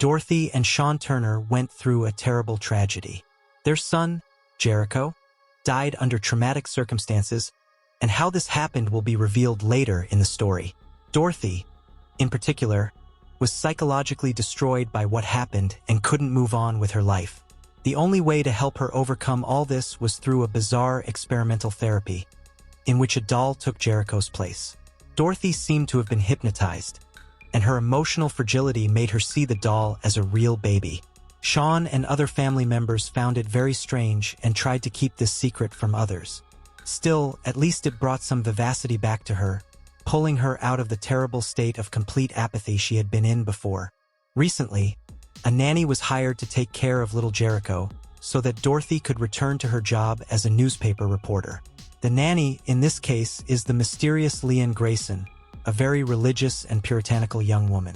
Dorothy and Sean Turner went through a terrible tragedy. Their son, Jericho, died under traumatic circumstances, and how this happened will be revealed later in the story. Dorothy, in particular, was psychologically destroyed by what happened and couldn't move on with her life. The only way to help her overcome all this was through a bizarre experimental therapy, in which a doll took Jericho's place. Dorothy seemed to have been hypnotized, and her emotional fragility made her see the doll as a real baby. Sean and other family members found it very strange and tried to keep this secret from others. Still, at least it brought some vivacity back to her, pulling her out of the terrible state of complete apathy she had been in before. Recently, a nanny was hired to take care of little Jericho so that Dorothy could return to her job as a newspaper reporter. The nanny, in this case, is the mysterious Leanne Grayson, a very religious and puritanical young woman.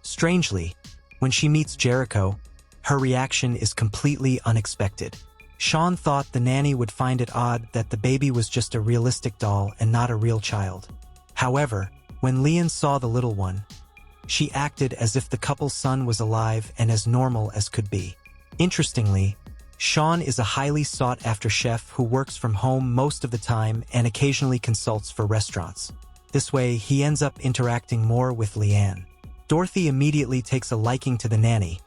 Strangely, when she meets Jericho, her reaction is completely unexpected. Sean thought the nanny would find it odd that the baby was just a realistic doll and not a real child. However, when Leanne saw the little one, she acted as if the couple's son was alive and as normal as could be. Interestingly, Sean is a highly sought-after chef who works from home most of the time and occasionally consults for restaurants. This way, he ends up interacting more with Leanne. Dorothy immediately takes a liking to the nanny,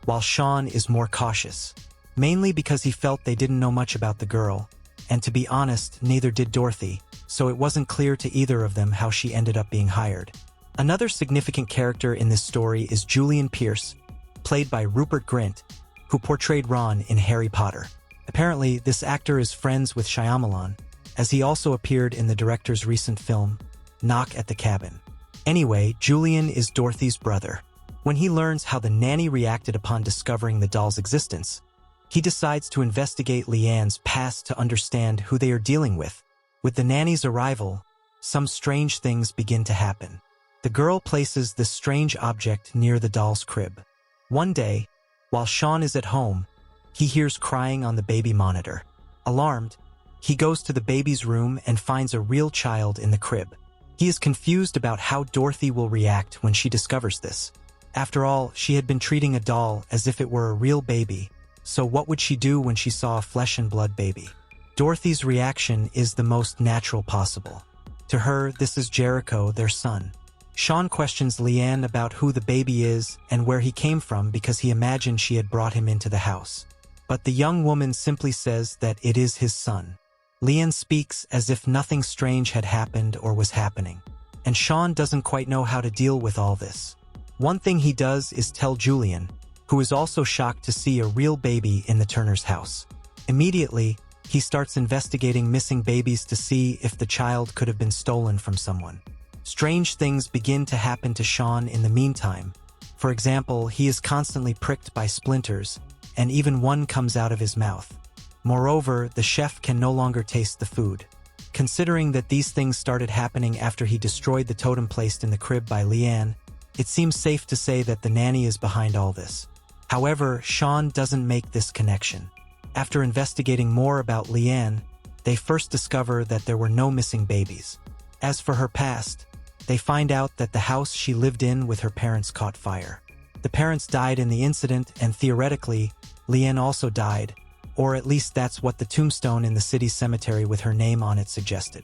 while Sean is more cautious, mainly because he felt they didn't know much about the girl, and to be honest, neither did Dorothy, so it wasn't clear to either of them how she ended up being hired. Another significant character in this story is Julian Pierce, played by Rupert Grint, who portrayed Ron in Harry Potter. Apparently, this actor is friends with Shyamalan, as he also appeared in the director's recent film, Knock at the Cabin. Anyway, Julian is Dorothy's brother. When he learns how the nanny reacted upon discovering the doll's existence, he decides to investigate Leanne's past to understand who they are dealing with. With the nanny's arrival, some strange things begin to happen. The girl places this strange object near the doll's crib. One day, while Sean is at home, he hears crying on the baby monitor. Alarmed, he goes to the baby's room and finds a real child in the crib. He is confused about how Dorothy will react when she discovers this. After all, she had been treating a doll as if it were a real baby, so what would she do when she saw a flesh and blood baby? Dorothy's reaction is the most natural possible. To her, this is Jericho, their son. Sean questions Leanne about who the baby is and where he came from because he imagined she had brought him into the house. But the young woman simply says that it is his son. Leanne speaks as if nothing strange had happened or was happening, and Sean doesn't quite know how to deal with all this. One thing he does is tell Julian, who is also shocked to see a real baby in the Turner's house. Immediately, he starts investigating missing babies to see if the child could have been stolen from someone. Strange things begin to happen to Sean in the meantime. For example, he is constantly pricked by splinters, and even one comes out of his mouth. Moreover, the chef can no longer taste the food. Considering that these things started happening after he destroyed the totem placed in the crib by Leanne, it seems safe to say that the nanny is behind all this. However, Sean doesn't make this connection. After investigating more about Leanne, they first discover that there were no missing babies. As for her past, they find out that the house she lived in with her parents caught fire. The parents died in the incident, and theoretically, Leanne also died, or at least that's what the tombstone in the city's cemetery with her name on it suggested.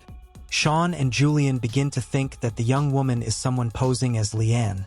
Sean and Julian begin to think that the young woman is someone posing as Leanne,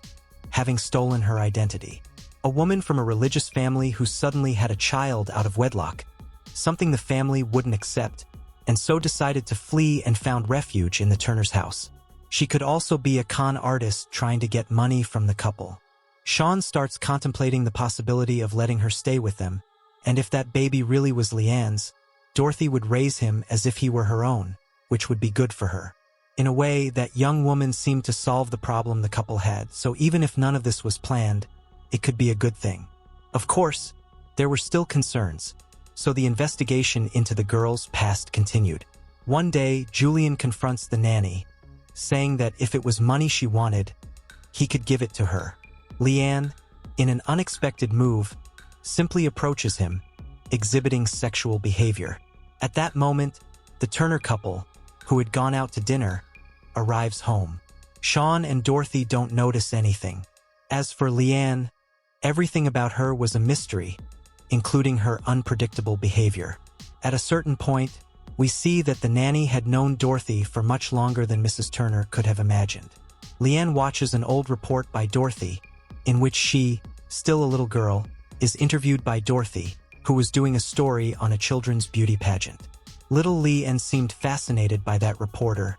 having stolen her identity. A woman from a religious family who suddenly had a child out of wedlock, something the family wouldn't accept, and so decided to flee and found refuge in the Turner's house. She could also be a con artist trying to get money from the couple. Sean starts contemplating the possibility of letting her stay with them, and if that baby really was Leanne's, Dorothy would raise him as if he were her own, which would be good for her. In a way, that young woman seemed to solve the problem the couple had, so even if none of this was planned, it could be a good thing. Of course, there were still concerns, so the investigation into the girl's past continued. One day, Julian confronts the nanny, saying that if it was money she wanted, he could give it to her. Leanne, in an unexpected move, simply approaches him, exhibiting sexual behavior. At that moment, the Turner couple, who had gone out to dinner, arrives home. Sean and Dorothy don't notice anything. As for Leanne, Everything about her was a mystery, including her unpredictable behavior. At a certain point, we see that the nanny had known Dorothy for much longer than Mrs. Turner could have imagined. Leanne watches an old report by Dorothy, in which she, still a little girl, is interviewed by Dorothy, who was doing a story on a children's beauty pageant. Little Leanne seemed fascinated by that reporter,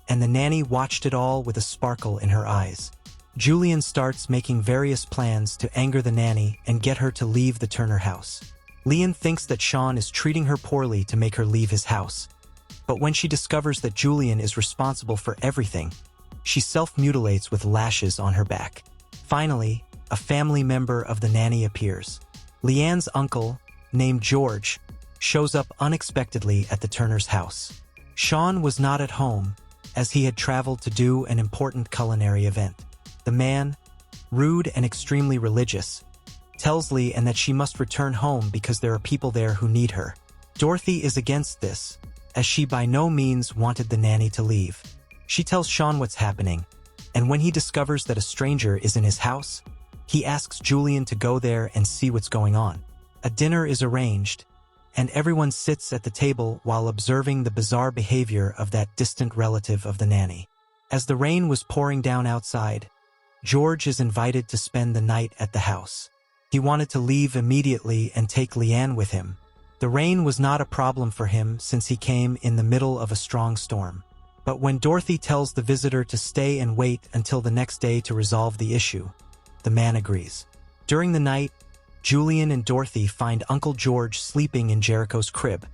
and the nanny watched it all with a sparkle in her eyes. Julian starts making various plans to anger the nanny and get her to leave the Turner house. Leanne thinks that Sean is treating her poorly to make her leave his house. But when she discovers that Julian is responsible for everything, she self-mutilates with lashes on her back. Finally, a family member of the nanny appears. Leanne's uncle, named George, shows up unexpectedly at the Turner's house. Sean was not at home, as he had traveled to do an important culinary event. The man, rude and extremely religious, tells Leanne that she must return home because there are people there who need her. Dorothy is against this, as she by no means wanted the nanny to leave. She tells Sean what's happening, and when he discovers that a stranger is in his house, he asks Julian to go there and see what's going on. A dinner is arranged, and everyone sits at the table while observing the bizarre behavior of that distant relative of the nanny. As the rain was pouring down outside, George is invited to spend the night at the house. He wanted to leave immediately and take Leanne with him. The rain was not a problem for him since he came in the middle of a strong storm. But when Dorothy tells the visitor to stay and wait until the next day to resolve the issue, the man agrees. During the night, Julian and Dorothy find Uncle George sleeping in Jericho's crib,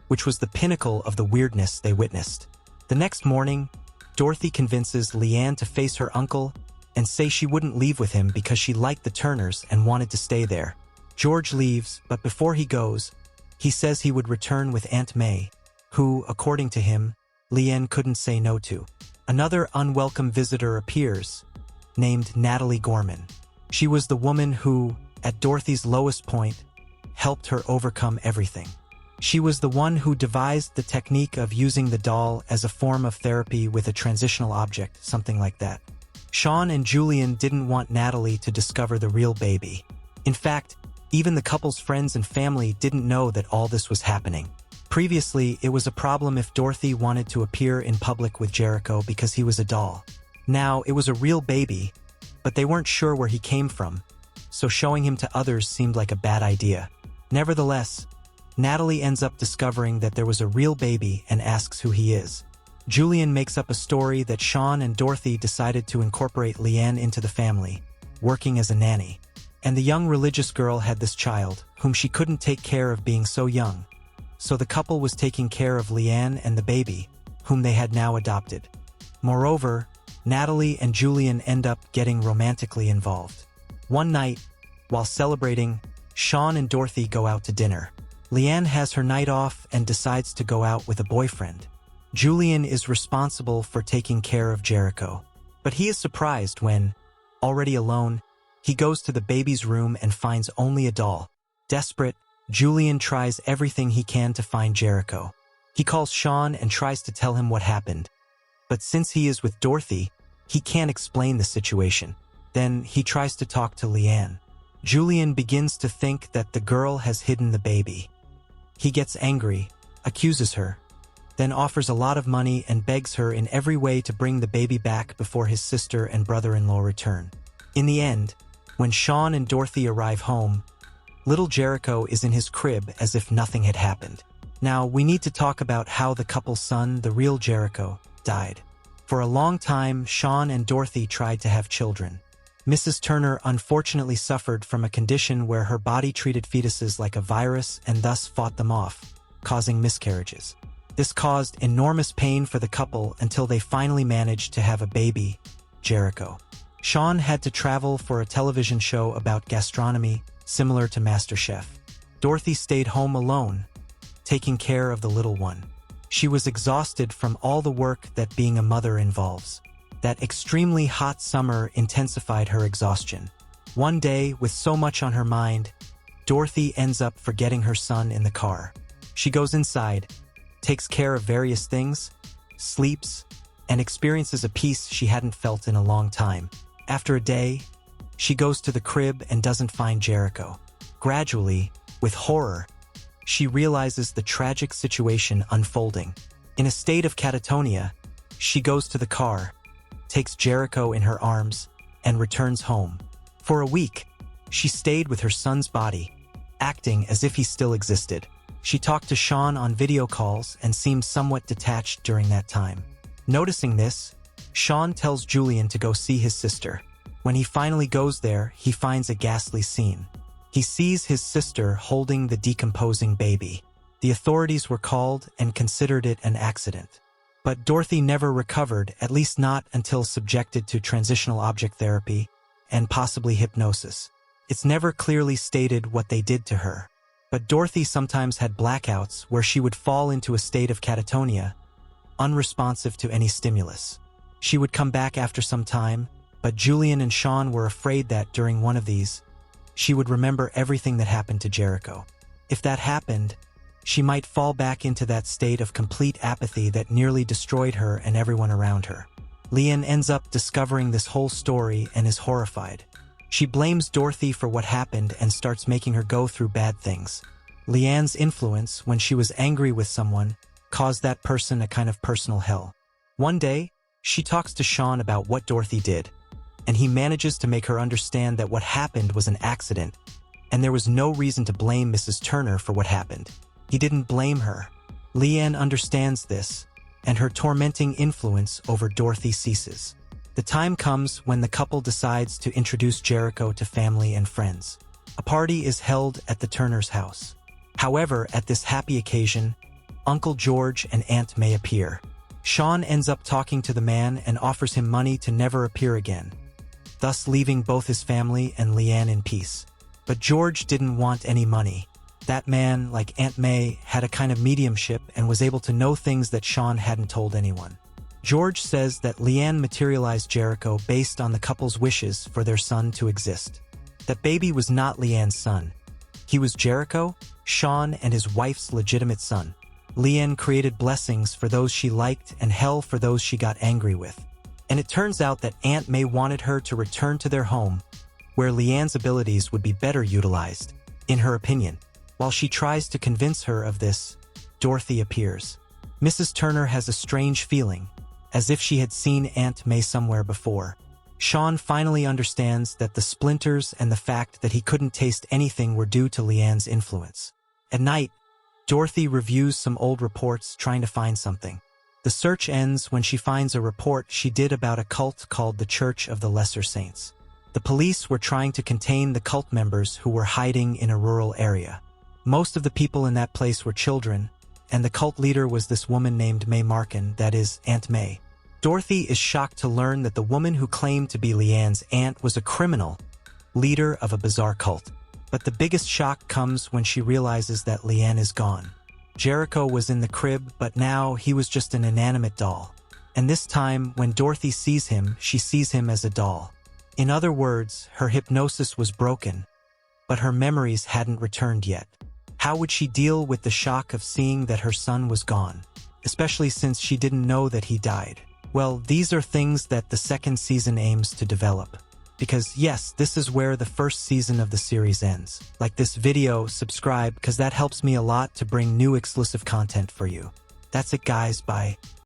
which was the pinnacle of the weirdness they witnessed. The next morning, Dorothy convinces Leanne to face her uncle and say she wouldn't leave with him because she liked the Turners and wanted to stay there. George leaves, but before he goes, he says he would return with Aunt May, who, according to him, Leanne couldn't say no to. Another unwelcome visitor appears, named Natalie Gorman. She was the woman who, at Dorothy's lowest point, helped her overcome everything. She was the one who devised the technique of using the doll as a form of therapy with a transitional object, something like that. Sean and Julian didn't want Natalie to discover the real baby. In fact, even the couple's friends and family didn't know that all this was happening. Previously, it was a problem if Dorothy wanted to appear in public with Jericho because he was a doll. Now, it was a real baby, but they weren't sure where he came from, so showing him to others seemed like a bad idea. Nevertheless, Natalie ends up discovering that there was a real baby and asks who he is. Julian makes up a story that Sean and Dorothy decided to incorporate Leanne into the family, working as a nanny. And the young religious girl had this child, whom she couldn't take care of being so young. So the couple was taking care of Leanne and the baby, whom they had now adopted. Moreover, Natalie and Julian end up getting romantically involved. One night, while celebrating, Sean and Dorothy go out to dinner. Leanne has her night off and decides to go out with a boyfriend. Julian is responsible for taking care of Jericho, but he is surprised when, already alone, he goes to the baby's room and finds only a doll. Desperate, Julian tries everything he can to find Jericho. He calls Sean and tries to tell him what happened, but since he is with Dorothy, he can't explain the situation. Then he tries to talk to Leanne. Julian begins to think that the girl has hidden the baby. He gets angry, accuses her, then offers a lot of money and begs her in every way to bring the baby back before his sister and brother-in-law return. In the end, when Sean and Dorothy arrive home, little Jericho is in his crib as if nothing had happened. Now, we need to talk about how the couple's son, the real Jericho, died. For a long time, Sean and Dorothy tried to have children. Mrs. Turner unfortunately suffered from a condition where her body treated fetuses like a virus and thus fought them off, causing miscarriages. This caused enormous pain for the couple until they finally managed to have a baby, Jericho. Sean had to travel for a television show about gastronomy, similar to MasterChef. Dorothy stayed home alone, taking care of the little one. She was exhausted from all the work that being a mother involves. That extremely hot summer intensified her exhaustion. One day, with so much on her mind, Dorothy ends up forgetting her son in the car. She goes inside, takes care of various things, sleeps, and experiences a peace she hadn't felt in a long time. After a day, She goes to the crib and doesn't find Jericho. Gradually, with horror, she realizes the tragic situation unfolding. In a state of catatonia, she goes to the car, takes Jericho in her arms, and returns home. For a week, she stayed with her son's body, acting as if he still existed. She talked to Sean on video calls and seemed somewhat detached during that time. Noticing this, Sean tells Julian to go see his sister. When he finally goes there, he finds a ghastly scene. He sees his sister holding the decomposing baby. The authorities were called and considered it an accident. But Dorothy never recovered, at least not until subjected to transitional object therapy and possibly hypnosis. It's never clearly stated what they did to her. But Dorothy sometimes had blackouts where she would fall into a state of catatonia, unresponsive to any stimulus. She would come back after some time, but Julian and Sean were afraid that during one of these, she would remember everything that happened to Jericho. If that happened, she might fall back into that state of complete apathy that nearly destroyed her and everyone around her. Leanne ends up discovering this whole story and is horrified. She blames Dorothy for what happened and starts making her go through bad things. Leanne's influence, when she was angry with someone, caused that person a kind of personal hell. One day, she talks to Sean about what Dorothy did, and he manages to make her understand that what happened was an accident, and there was no reason to blame Mrs. Turner for what happened. He didn't blame her. Leanne understands this, and her tormenting influence over Dorothy ceases. The time comes when the couple decides to introduce Jericho to family and friends. A party is held at the Turner's house. However, at this happy occasion, Uncle George and Aunt May appear. Sean ends up talking to the man and offers him money to never appear again, thus leaving both his family and Leanne in peace. But George didn't want any money. That man, like Aunt May, had a kind of mediumship and was able to know things that Sean hadn't told anyone. George says that Leanne materialized Jericho based on the couple's wishes for their son to exist. That baby was not Leanne's son. He was Jericho, Sean, and his wife's legitimate son. Leanne created blessings for those she liked and hell for those she got angry with. And it turns out that Aunt May wanted her to return to their home, where Leanne's abilities would be better utilized, in her opinion. While she tries to convince her of this, Dorothy appears. Mrs. Turner has a strange feeling, as if she had Aunt May somewhere before. Sean finally understands that the splinters and the fact that he couldn't taste anything were due to Leanne's influence. At night, Dorothy reviews some old reports trying to find something. The search ends when she finds a report she did about a cult called the Church of the Lesser Saints. The police were trying to contain the cult members who were hiding in a rural area. Most of the people in that place were children, and the cult leader was this woman named May Markin, that is, Aunt May. Dorothy is shocked to learn that the woman who claimed to be Leanne's aunt was a criminal, leader of a bizarre cult. But the biggest shock comes when she realizes that Leanne is gone. Jericho was in the crib, but now he was just an inanimate doll. And this time, when Dorothy sees him, she sees him as a doll. In other words, her hypnosis was broken, but her memories hadn't returned yet. How would she deal with the shock of seeing that her son was gone, especially since she didn't know that he died? Well, these are things that the second season aims to develop. Because yes, this is where the first season of the series ends. Like this video, subscribe, because that helps me a lot to bring new exclusive content for you. That's it guys, bye.